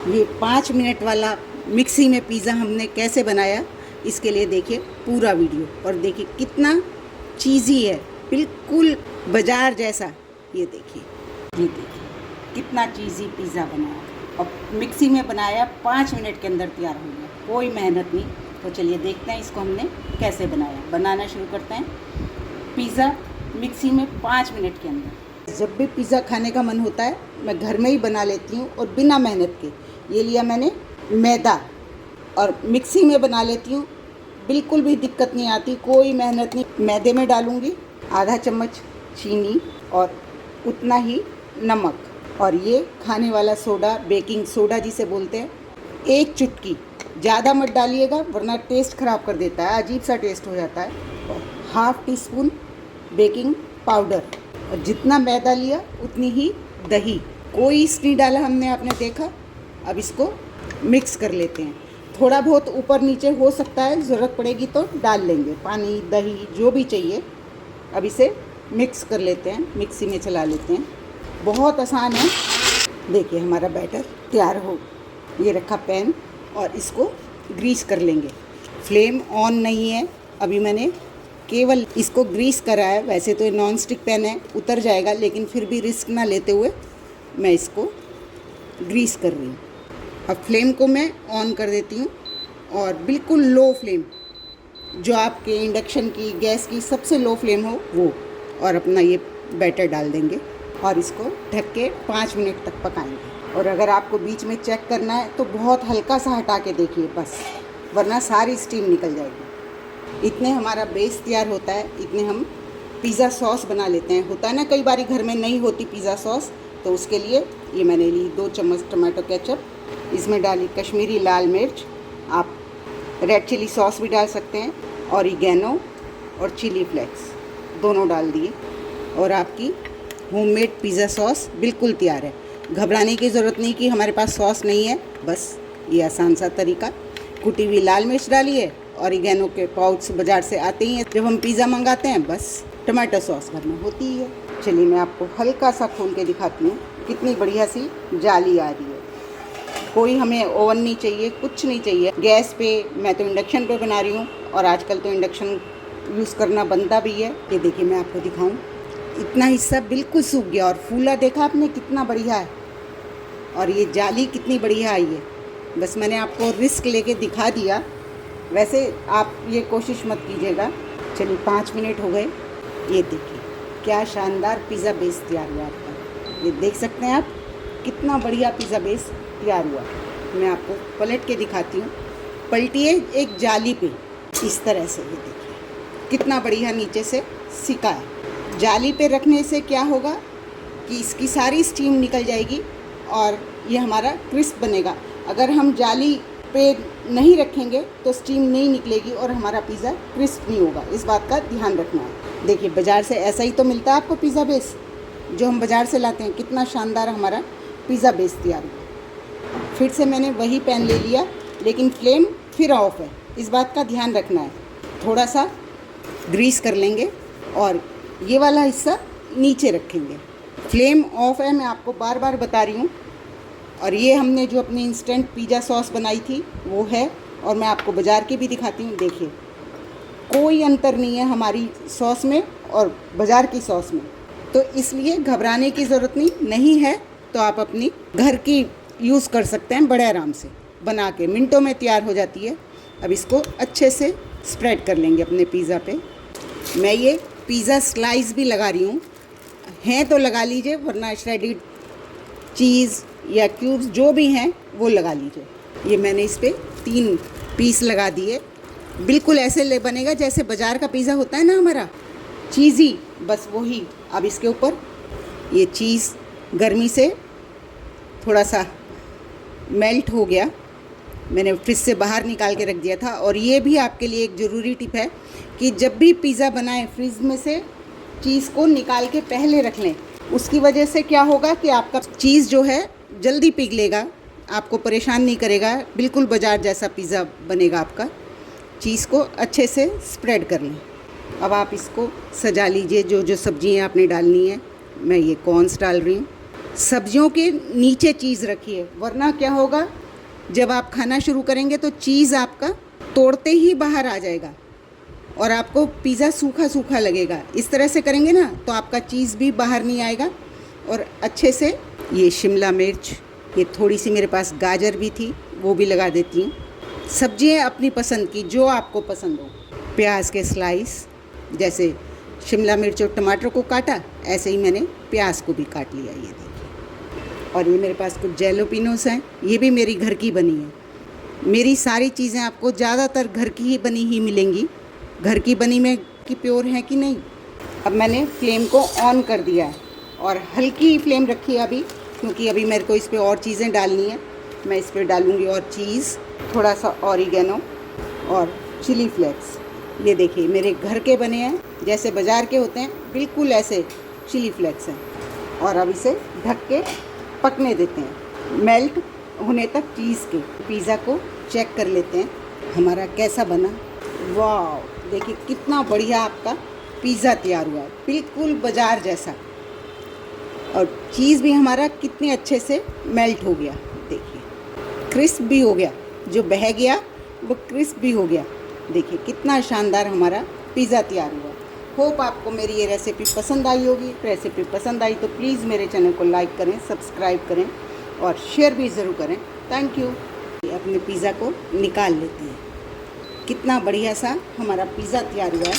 ये 5 मिनट वाला मिक्सी में पिज़्ज़ा हमने कैसे बनाया, इसके लिए देखिए पूरा वीडियो और देखिए कितना चीज़ी है, बिल्कुल बाज़ार जैसा। ये देखिए कितना चीज़ी पिज़्ज़ा बनाया और मिक्सी में बनाया, 5 मिनट के अंदर तैयार हो गया, कोई मेहनत नहीं। तो चलिए देखते हैं इसको हमने कैसे बनाया। बनाना शुरू करते हैं। पिज़्ज़ा मिक्सी में 5 मिनट के अंदर। जब भी पिज़्ज़ा खाने का मन होता है मैं घर में ही बना लेती हूँ और बिना मेहनत के। ये लिया मैंने मैदा और मिक्सी में बना लेती हूँ, बिल्कुल भी दिक्कत नहीं आती, कोई मेहनत नहीं। मैदे में डालूँगी आधा चम्मच चीनी और उतना ही नमक और ये खाने वाला सोडा, बेकिंग सोडा जिसे बोलते हैं, 1 चुटकी। ज़्यादा मत डालिएगा वरना टेस्ट ख़राब कर देता है, अजीब सा टेस्ट हो जाता है। और ½ टीस्पून बेकिंग पाउडर और जितना मैदा लिया उतनी ही दही, कोई ईस्ट नहीं डाला हमने, आपने देखा। अब इसको मिक्स कर लेते हैं। थोड़ा बहुत ऊपर नीचे हो सकता है, ज़रूरत पड़ेगी तो डाल लेंगे, पानी दही जो भी चाहिए। अब इसे मिक्स कर लेते हैं, मिक्सी में चला लेते हैं। बहुत आसान है। देखिए हमारा बैटर तैयार हो, ये रखा पैन और इसको ग्रीस कर लेंगे। फ्लेम ऑन नहीं है, अभी मैंने केवल इसको ग्रीस करा है। वैसे तो ये नॉन स्टिक पैन है, उतर जाएगा, लेकिन फिर भी रिस्क ना लेते हुए मैं इसको ग्रीस कर रही हूँ। अब फ्लेम को मैं ऑन कर देती हूँ और बिल्कुल लो फ्लेम, जो आपके इंडक्शन की, गैस की सबसे लो फ्लेम हो वो, और अपना ये बैटर डाल देंगे और इसको ढक के 5 मिनट तक पकाएंगे। और अगर आपको बीच में चेक करना है तो बहुत हल्का सा हटा के देखिए बस, वरना सारी स्टीम निकल जाएगी। इतने हमारा बेस तैयार होता है, इतने हम पिज़्ज़ा सॉस बना लेते हैं। होता है ना कई बारी घर में नहीं होती पिज़्ज़ा सॉस, तो उसके लिए ये मैंने ली 2 चम्मच टमाटो केचप, इसमें डाली कश्मीरी लाल मिर्च, आप रेड चिली सॉस भी डाल सकते हैं, ऑरिगेनो और चिली फ्लेक्स दोनों डाल दिए और आपकी होममेड पिज़्ज़ा सॉस बिल्कुल तैयार है। घबराने की ज़रूरत नहीं कि हमारे पास सॉस नहीं है, बस ये आसान सा तरीका। कुटी हुई लाल मिर्च डाली है, ऑरिगेनो के पाउच बाज़ार से आते ही हैं, जब हम पिज़्ज़ा मंगाते हैं बस टमाटो सॉस घर में होती ही है। चलिए मैं आपको हल्का सा खोल के दिखाती हूँ, कितनी बढ़िया सी जाली आ रही है। कोई हमें ओवन नहीं चाहिए, कुछ नहीं चाहिए। गैस पे, मैं तो इंडक्शन पे बना रही हूँ और आजकल तो इंडक्शन यूज़ करना बनता भी है। ये देखिए मैं आपको दिखाऊँ, इतना हिस्सा बिल्कुल सूख गया और फूला देखा आपने कितना बढ़िया है, और ये जाली कितनी बढ़िया आई है। बस मैंने आपको रिस्क लेके दिखा दिया, वैसे आप ये कोशिश मत कीजिएगा। चलिए 5 मिनट हो गए, ये देखिए क्या शानदार पिज़्ज़ा बेस तैयार हुआ आपका। ये देख सकते हैं आप, कितना बढ़िया पिज़्ज़ा बेस तैयार हुआ। मैं आपको पलट के दिखाती हूँ। पलटिए एक जाली पे इस तरह से, ये देखिए कितना बढ़िया नीचे से सिका है। जाली पे रखने से क्या होगा कि इसकी सारी स्टीम निकल जाएगी और ये हमारा क्रिस्प बनेगा। अगर हम जाली पे नहीं रखेंगे तो स्टीम नहीं निकलेगी और हमारा पिज़्ज़ा क्रिस्प नहीं होगा, इस बात का ध्यान रखना है। देखिए बाज़ार से ऐसा ही तो मिलता है आपको पिज़्ज़ा बेस, जो हम बाज़ार से लाते हैं। कितना शानदार हमारा पिज़्ज़ा बेस तैयार हुआ। फिर से मैंने वही पैन ले लिया, लेकिन फ्लेम फिर ऑफ है, इस बात का ध्यान रखना है। थोड़ा सा ग्रीस कर लेंगे और ये वाला हिस्सा नीचे रखेंगे। फ्लेम ऑफ है, मैं आपको बार बार बता रही हूँ। और ये हमने जो अपनी इंस्टेंट पिज़्ज़ा सॉस बनाई थी वो है, और मैं आपको बाज़ार की भी दिखाती हूँ। देखिए कोई अंतर नहीं है हमारी सॉस में और बाज़ार की सॉस में, तो इसलिए घबराने की ज़रूरत नहीं है। तो आप अपनी घर की यूज़ कर सकते हैं, बड़े आराम से बना के, मिनटों में तैयार हो जाती है। अब इसको अच्छे से स्प्रेड कर लेंगे अपने पिज़्ज़ा पे। मैं ये पिज़्ज़ा स्लाइस भी लगा रही हूँ, हैं तो लगा लीजिए, वरना श्रेडिड चीज़ या क्यूब्स जो भी हैं वो लगा लीजिए। ये मैंने इस पर 3 पीस लगा दिए। बिल्कुल ऐसे बनेगा जैसे बाज़ार का पिज़्ज़ा होता है ना हमारा, चीज़ी, बस वही। अब इसके ऊपर ये चीज़ गर्मी से थोड़ा सा मेल्ट हो गया, मैंने फ्रिज से बाहर निकाल के रख दिया था। और ये भी आपके लिए एक ज़रूरी टिप है कि जब भी पिज़्ज़ा बनाएं फ्रिज में से चीज़ को निकाल के पहले रख लें। उसकी वजह से क्या होगा कि आपका चीज़ जो है जल्दी पिघलेगा, आपको परेशान नहीं करेगा, बिल्कुल बाज़ार जैसा पिज़्ज़ा बनेगा आपका। चीज़ को अच्छे से स्प्रेड कर लें। अब आप इसको सजा लीजिए, जो जो सब्जियां आपने डालनी है। मैं ये कॉर्न्स डाल रही हूँ, सब्जियों के नीचे चीज़ रखिए, वरना क्या होगा, जब आप खाना शुरू करेंगे तो चीज़ आपका तोड़ते ही बाहर आ जाएगा और आपको पिज़्ज़ा सूखा सूखा लगेगा। इस तरह से करेंगे ना तो आपका चीज़ भी बाहर नहीं आएगा और अच्छे से। ये शिमला मिर्च, ये थोड़ी सी मेरे पास गाजर भी थी, वो भी लगा देती हूँ। सब्जियाँ अपनी पसंद की, जो आपको पसंद हो। प्याज के स्लाइस, जैसे शिमला मिर्च और टमाटर को काटा, ऐसे ही मैंने प्याज को भी काट लिया, ये देखिए। और ये मेरे पास कुछ जैलोपिनोस हैं, ये भी मेरी घर की बनी है। मेरी सारी चीज़ें आपको ज़्यादातर घर की ही बनी ही मिलेंगी। घर की बनी में कि प्योर है कि नहीं। अब मैंने फ्लेम को ऑन कर दिया है और हल्की फ्लेम रखी है अभी, क्योंकि अभी मेरे को इस पर और चीज़ें डालनी है। मैं इस पर डालूँगी और चीज़, थोड़ा सा ऑरिगेनो और चिली फ्लेक्स। ये देखिए मेरे घर के बने हैं, जैसे बाज़ार के होते हैं बिल्कुल ऐसे चिली फ्लेक्स हैं। और अब इसे ढक के पकने देते हैं, मेल्ट होने तक चीज़ के। पिज़्ज़ा को चेक कर लेते हैं हमारा कैसा बना। वाह, देखिए कितना बढ़िया आपका पिज़्ज़ा तैयार हुआ है, बिल्कुल बाज़ार जैसा। और चीज़ भी हमारा कितने अच्छे से मेल्ट हो गया, देखिए क्रिस्प भी हो गया, जो बह गया वो क्रिस्प भी हो गया। देखिए कितना शानदार हमारा पिज़्ज़ा तैयार हुआ। होप आपको मेरी ये रेसिपी पसंद आई होगी। रेसिपी पसंद आई तो प्लीज़ मेरे चैनल को लाइक करें, सब्सक्राइब करें और शेयर भी ज़रूर करें। Thank you. अपने पिज़्ज़ा को निकाल लेते हैं। कितना बढ़िया सा हमारा पिज़्ज़ा तैयार हुआ है।